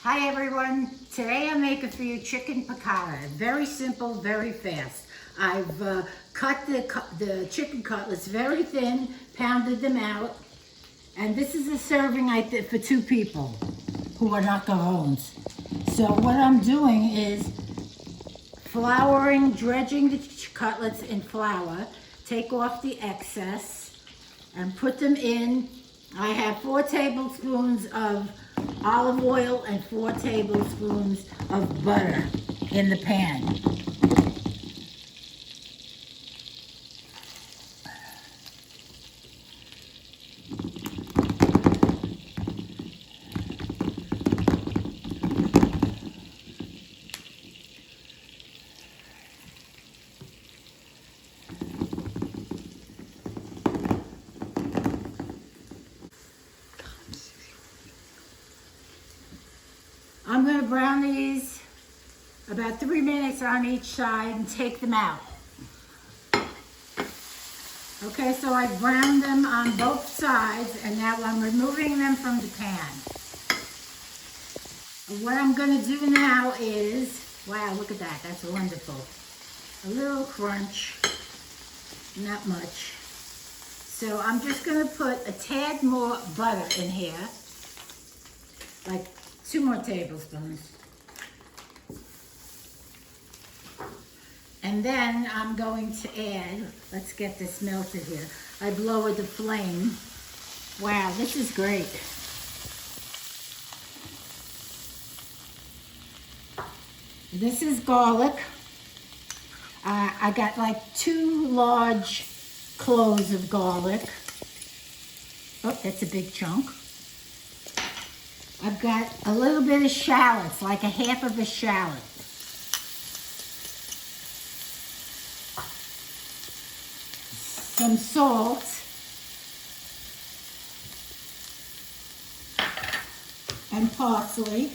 Hi everyone, today I'm making for you chicken piccata. Very simple, very fast. I've cut the chicken cutlets very thin, pounded them out, and this is a serving I did for 2 people who are not cajones. So what I'm doing is dredging the cutlets in flour, take off the excess, and put them in. I have 4 tablespoons of olive oil and 4 tablespoons of butter in the pan. I'm going to brown these about 3 minutes on each side and take them out. Okay, so I browned them on both sides and now I'm removing them from the pan. What I'm going to do now is, wow, look at that, that's wonderful. A little crunch, not much. So I'm just going to put a tad more butter in here, like 2 more tablespoons. And then I'm going to add, let's get this melted here. I've lowered the flame. Wow, this is great. This is garlic. I got like 2 large cloves of garlic. Oh, that's a big chunk. I've got a little bit of shallots, like a half of a shallot. Some salt. And parsley.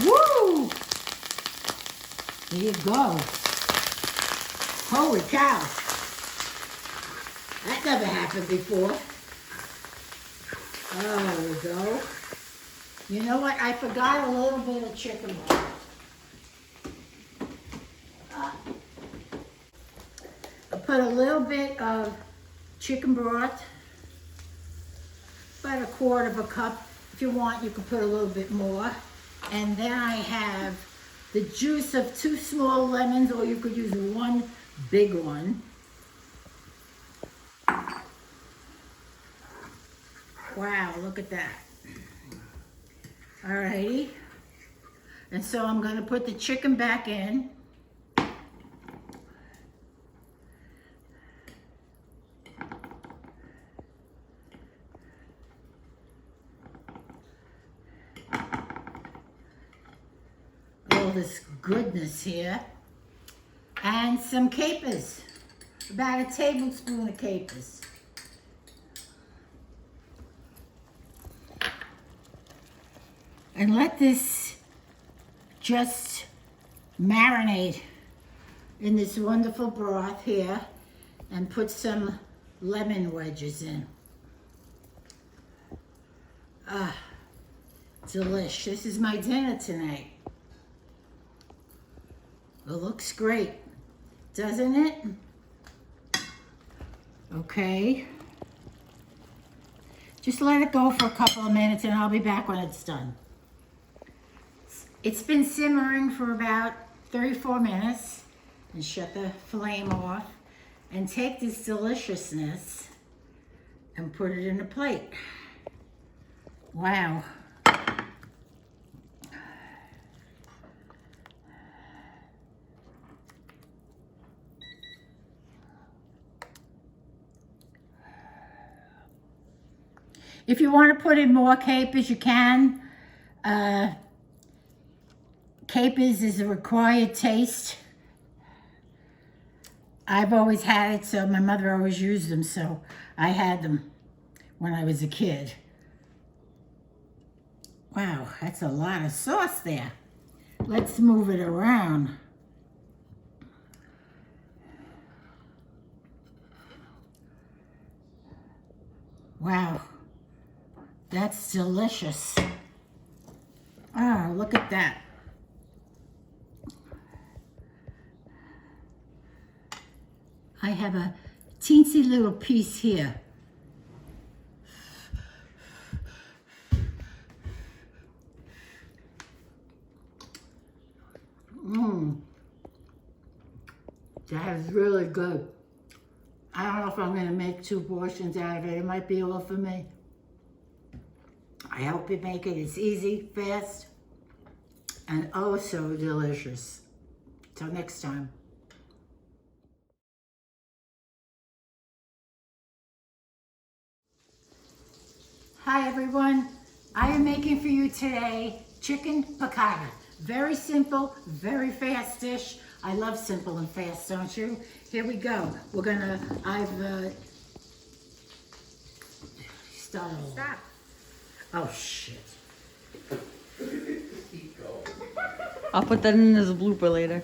Woo! There you go. Holy cow. That never happened before. Oh, there we go. You know what? I forgot a little bit of chicken broth. I put a little bit of chicken broth, about 1/4 cup. If you want, you can put a little bit more. And then I have the juice of 2 small lemons, or you could use 1 big one. Wow, look at that. Alrighty. And so I'm going to put the chicken back in. All this goodness here. And some capers. About 1 tablespoon of capers. And let this just marinate in this wonderful broth here, and put some lemon wedges in. Ah, delish. This is my dinner tonight. It looks great, doesn't it? Okay. Just let it go for a couple of minutes and I'll be back when it's done. It's been simmering for about 34 minutes. And shut the flame off. And take this deliciousness and put it in a plate. Wow. If you want to put in more capers, you can. Capers is a required taste. I've always had it, so my mother always used them, so I had them when I was a kid. Wow, that's a lot of sauce there. Let's move it around. Wow. That's delicious. Ah, look at that. I have a teensy little piece here. That is really good. I don't know if I'm going to make 2 portions out of it. It might be all for me. I hope you make it. It's easy, fast, and oh so delicious. Till next time. Hi everyone. I am making for you today chicken piccata. Very simple, very fast dish. I love simple and fast, don't you? Here we go. Stop. Oh shit. I'll put that in as a blooper later.